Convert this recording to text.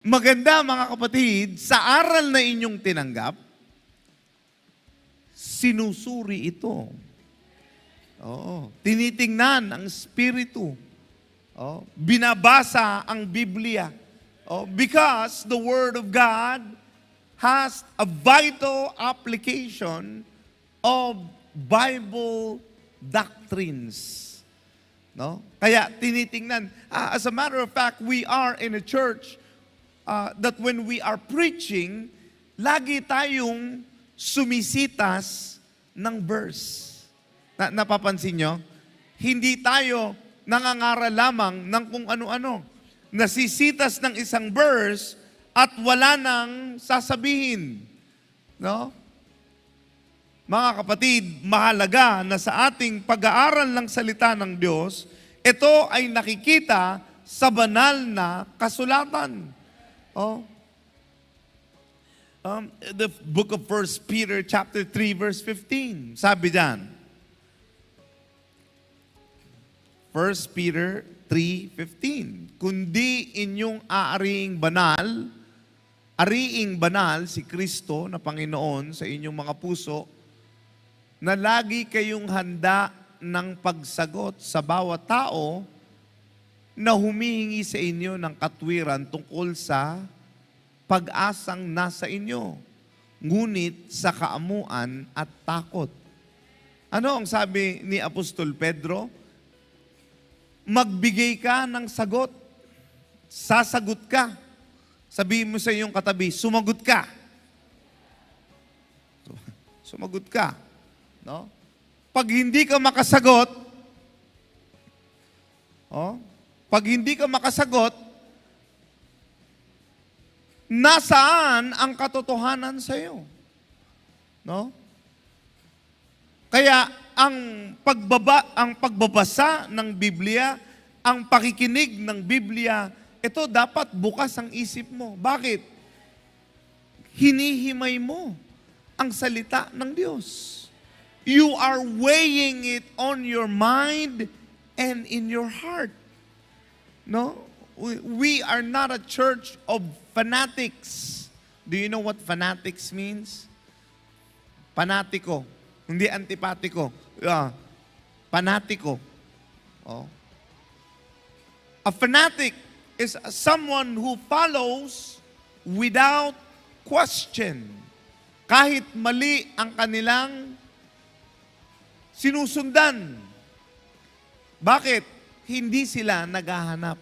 Maganda mga kapatid, sa aral na inyong tinanggap, sinusuri ito. Tinitingnan ang Espiritu. Binabasa ang Biblia. Because the Word of God has a vital application of Bible doctrines. Kaya tinitingnan. As a matter of fact, we are in a church that when we are preaching, lagi tayong sumisitas ng verse. Napapansin nyo? Hindi tayo nangangaral lamang ng kung ano-ano. Nasisitas ng isang verse at wala nang sasabihin. Mga kapatid, mahalaga na sa ating pag-aaral ng salita ng Diyos, ito ay nakikita sa banal na kasulatan. The book of 1 Peter chapter 3 verse 15. Sabi diyan. 1 Peter 3:15. Kundi inyong ariing banal si Kristo na Panginoon sa inyong mga puso, na lagi kayong handa ng pagsagot sa bawat tao na humihingi sa inyo ng katwiran tungkol sa pag-asang nasa inyo, ngunit sa kaamuan at takot. Ano ang sabi ni Apostol Pedro? Magbigay ka ng sagot. Sasagot ka. Sabihin mo sa iyong katabi, sumagot ka. Sumagot ka. Pag hindi ka makasagot, nasaan ang katotohanan sa iyo? Kaya ang pagbabasa ng Biblia, ang pakikinig ng Biblia, ito dapat bukas ang isip mo. Bakit? Hinihimay mo ang salita ng Diyos. You are weighing it on your mind and in your heart. We are not a church of fanatics. Do you know what fanatics means? Panatiko. Hindi antipatiko. Panatiko. A fanatic is someone who follows without question. Kahit mali ang kanilang sinusundan. Bakit? Hindi sila naghahanap